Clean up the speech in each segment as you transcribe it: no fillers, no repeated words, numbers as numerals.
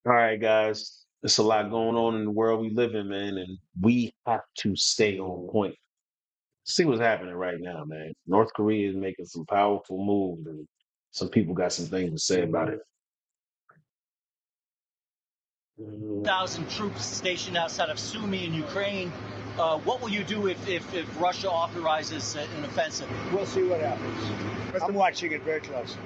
All right, guys. There's a lot going on in the world we live in, man, and we have to stay on point. See what's happening right now, man. North Korea is making some powerful moves, and some people got some things to say about it. 1,000 troops stationed outside of Sumy in Ukraine. What will you do if Russia authorizes an offensive? We'll see what happens. I'm watching it very closely.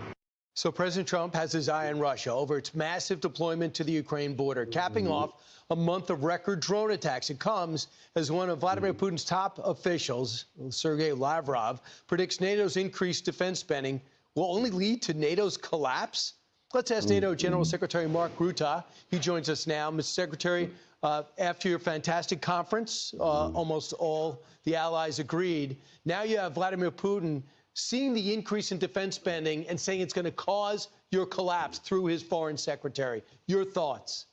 So President Trump has his eye on Russia over its massive deployment to the Ukraine border, capping off a month of record drone attacks. It comes as one of Vladimir Putin's top officials, Sergei Lavrov, predicts NATO's increased defense spending will only lead to NATO's collapse. Let's ask NATO General Secretary Mark Rutte. He joins us now. Mr. Secretary, after your fantastic conference, almost all the allies agreed. Now you have Vladimir Putin seeing the increase in defense spending and saying it's going to cause your collapse through his foreign secretary. Your thoughts?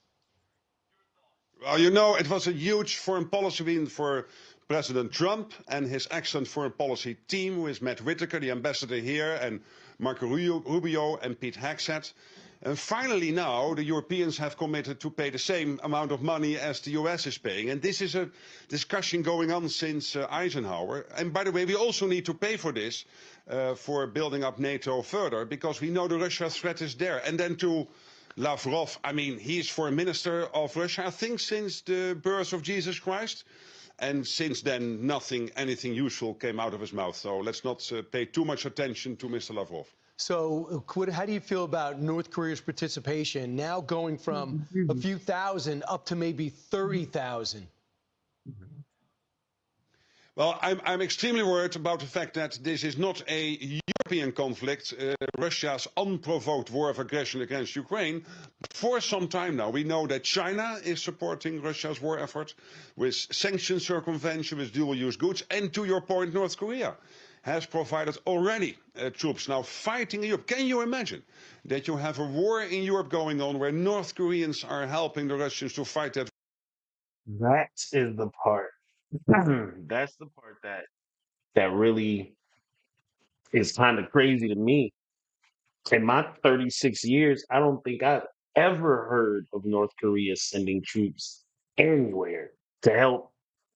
Well, you know, it was a huge foreign policy win for President Trump and his excellent foreign policy team with Matt Whitaker, the ambassador here, and Marco Rubio and Pete Hegseth. And finally now, the Europeans have committed to pay the same amount of money as the US is paying. And this is a discussion going on since Eisenhower. And by the way, we also need to pay for this, for building up NATO further, because we know the Russia threat is there. And then to Lavrov, I mean, he's foreign minister of Russia, I think, since the birth of Jesus Christ. And since then, anything useful came out of his mouth. So let's not pay too much attention to Mr. Lavrov. So how do you feel about North Korea's participation now going from a few thousand up to maybe 30,000? Well, I'm extremely worried about the fact that this is not a European conflict, Russia's unprovoked war of aggression against Ukraine. For some time now, we know that China is supporting Russia's war effort with sanctions circumvention, with dual-use goods. And to your point, North Korea has provided already troops now fighting in Europe. Can you imagine that you have a war in Europe going on where North Koreans are helping the Russians to fight that? That is the part. That's the part that really is kind of crazy to me. In my 36 years, I don't think I've ever heard of North Korea sending troops anywhere to help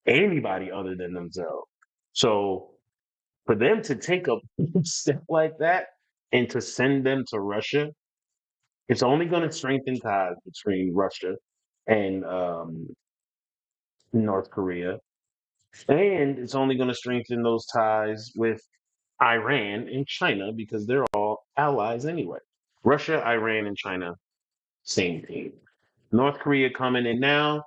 anybody other than themselves. So for them to take a step like that and to send them to Russia, it's only going to strengthen ties between Russia and North Korea. And it's only going to strengthen those ties with Iran and China because they're all allies anyway. Russia, Iran, and China, same team. North Korea coming in now,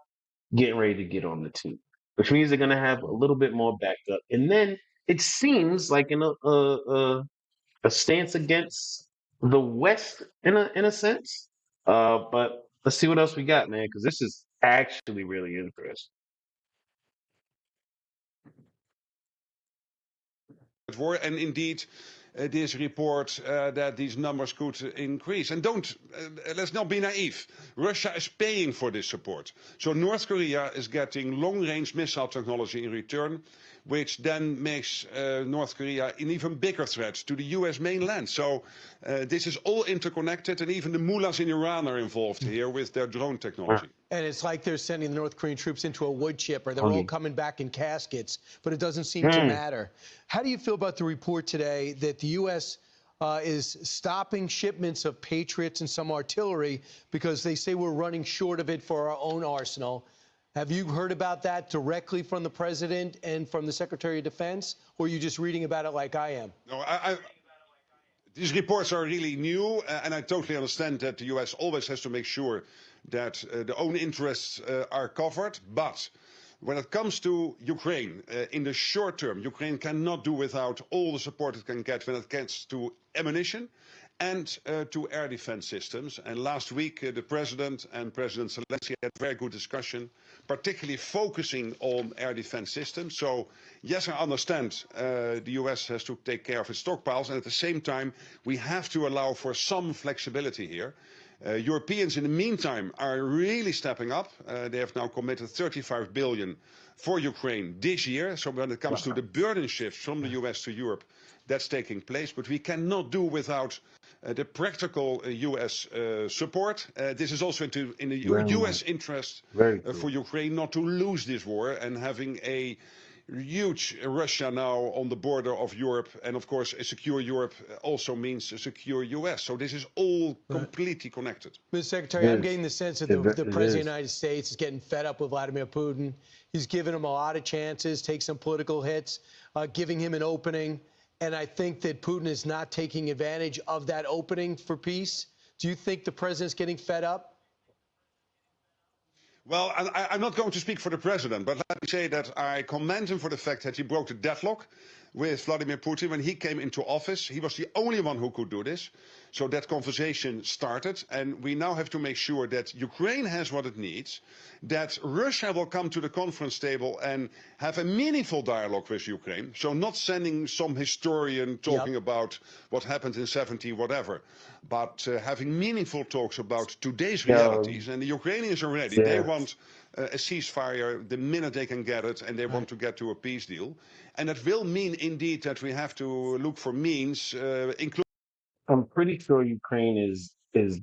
getting ready to get on the team, which means they're going to have a little bit more backup. And then it seems like in a stance against the West in a sense. But let's see what else we got, man, because this is actually really interesting. War, and indeed, this report that these numbers could increase. And let's not be naive. Russia is paying for this support. So North Korea is getting long-range missile technology in return, which then makes North Korea an even bigger threat to the US mainland. So this is all interconnected, and even the mullahs in Iran are involved here with their drone technology. And it's like they're sending the North Korean troops into a wood chipper. They're all coming back in caskets, but it doesn't seem to matter. How do you feel about the report today that the U.S. Is stopping shipments of Patriots and some artillery because they say we're running short of it for our own arsenal? Have you heard about that directly from the president and from the Secretary of Defense, or are you just reading about it like I am? No, these reports are really new, and I totally understand that the US always has to make sure that their own interests are covered. But when it comes to Ukraine, in the short term, Ukraine cannot do without all the support it can get when it gets to ammunition and to air defense systems. And last week, the President and President Zelensky had a very good discussion, particularly focusing on air defense systems. So, yes, I understand the US has to take care of its stockpiles, and at the same time, we have to allow for some flexibility here. Europeans, in the meantime, are really stepping up. They have now committed 35 billion for Ukraine this year. So when it comes to the burden shift from the US to Europe, that's taking place. But we cannot do without the practical U.S. support. This is also in the Very much. U.S. interest Very for true. Ukraine not to lose this war, and having a huge Russia now on the border of Europe, and of course a secure Europe also means a secure US. So this is all completely connected. Mr. Secretary, It I'm is. getting the sense that the It President of the is. United States is getting fed up with Vladimir Putin. He's given him a lot of chances, take some political hits, giving him an opening. And I think that Putin is not taking advantage of that opening for peace. Do you think the president's getting fed up? Well, I'm not going to speak for the president, but let me say that I commend him for the fact that he broke the deadlock with Vladimir Putin when he came into office. He was the only one who could do this. So that conversation started, and we now have to make sure that Ukraine has what it needs, that Russia will come to the conference table and have a meaningful dialogue with Ukraine. So not sending some historian talking about what happened in 70, whatever, but having meaningful talks about today's realities. And the Ukrainians are ready. They Yeah. want a ceasefire the minute they can get it, and they want to get to a peace deal. And that will mean indeed that we have to look for means, including I'm pretty sure Ukraine is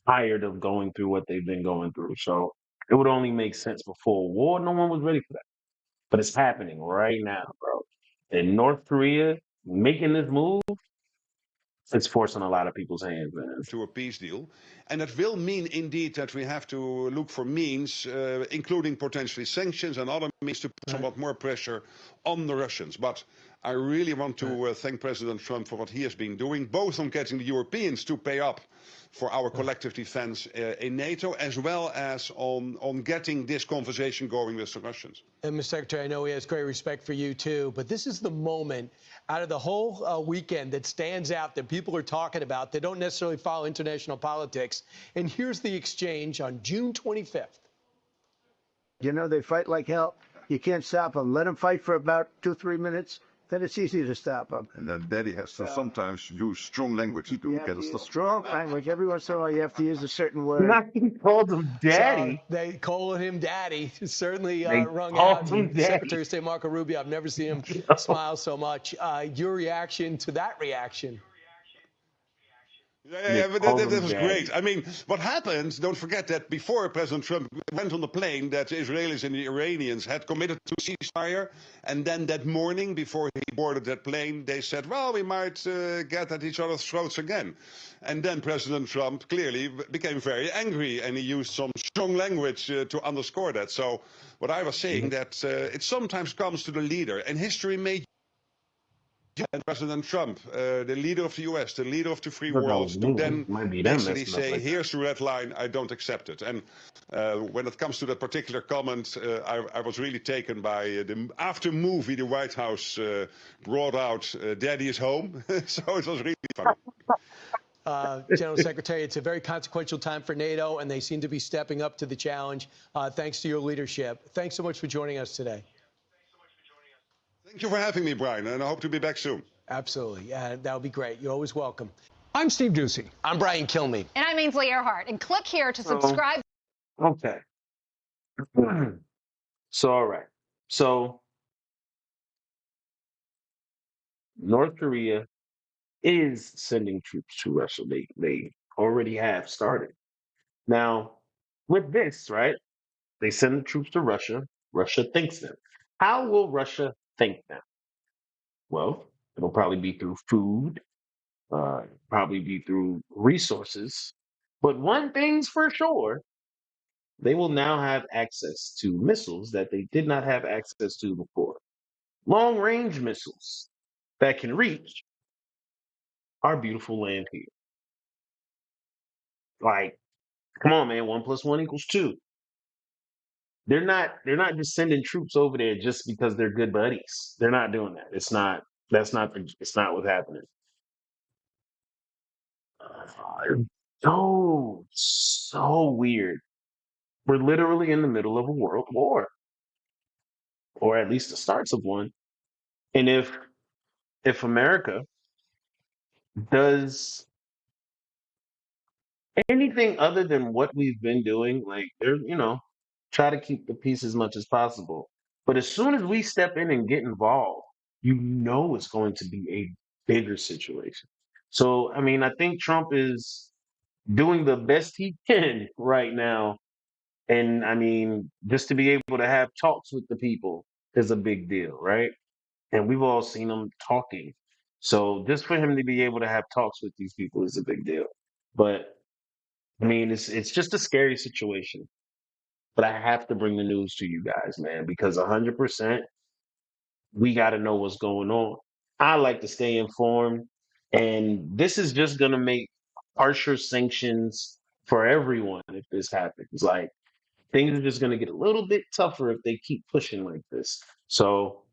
tired of going through what they've been going through. So it would only make sense before war. No one was ready for that. But it's happening right now, bro. And North Korea making this move, it's forcing a lot of people's hands, man. to a peace deal. And that will mean indeed that we have to look for means, including potentially sanctions and other means, to put somewhat more pressure on the Russians. But I really want to thank President Trump for what he has been doing, both on getting the Europeans to pay up for our collective defense in NATO, as well as on getting this conversation going with the Russians. And Mr. Secretary, I know he has great respect for you too, but this is the moment out of the whole weekend that stands out that people are talking about. They don't necessarily follow international politics. And here's the exchange on June 25th. You know, they fight like hell. You can't stop them. Let them fight for about 2-3 minutes. Then it's easy to stop them. And then daddy has to sometimes use strong language to You have get to us use to strong language. Every once in a while, you have to use a certain word. Not he called him So daddy. they calling him daddy. Certainly They rung called out. him And daddy. Secretary of State Marco Rubio, I've never seen him smile so much. Your reaction to that reaction? Yeah, but Called that him was daddy. great. I mean, what happened, don't forget that before President Trump went on the plane, that the Israelis and the Iranians had committed to ceasefire. And then that morning, before he boarded that plane, they said, well, we might get at each other's throats again. And then President Trump clearly became very angry, and he used some strong language to underscore that. So what I was saying, that it sometimes comes to the leader, and history may and President Trump, the leader of the US, the leader of the free But that world, was to me. then Might be them basically messing up say, like that. here's the red line, I don't accept it. And when it comes to that particular comment, I was really taken by the after movie the White House brought out, Daddy is home. So it was really funny. General Secretary, it's a very consequential time for NATO, and they seem to be stepping up to the challenge thanks to your leadership. Thanks so much for joining us today. Thank you for having me, Brian, and I hope to be back soon. Absolutely. That would be great. You're always welcome. I'm Steve Ducey. I'm Brian Kilmeade. And I'm Ainsley Earhart. And click here to subscribe. Okay. So, all right. So, North Korea is sending troops to Russia. They already have started. Now, with this, right? They send the troops to Russia. Russia thanks them. How will Russia thank them? Well, it'll probably be through food, probably be through resources. But one thing's for sure, they will now have access to missiles that they did not have access to before. Long range missiles that can reach our beautiful land here. Like, come on, man, 1+1 = 2. They're not just sending troops over there just because they're good buddies. They're not doing that. It's not what's happening. So weird. We're literally in the middle of a world war, or at least the starts of one. And if America does anything other than what we've been doing, like try to keep the peace as much as possible. But as soon as we step in and get involved, it's going to be a bigger situation. So, I mean, I think Trump is doing the best he can right now. And I mean, just to be able to have talks with the people is a big deal, right? And we've all seen him talking. So just for him to be able to have talks with these people is a big deal. But I mean, it's just a scary situation. But I have to bring the news to you guys, man, because 100% we got to know what's going on. I like to stay informed, and this is just going to make harsher sanctions for everyone if this happens. Like things are just going to get a little bit tougher if they keep pushing like this. So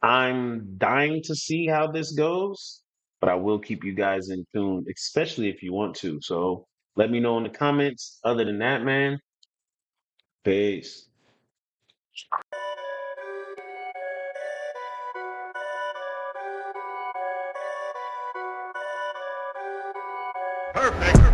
I'm dying to see how this goes, but I will keep you guys in tune, especially if you want to. So let me know in the comments. Other than that, man, peace. Perfect.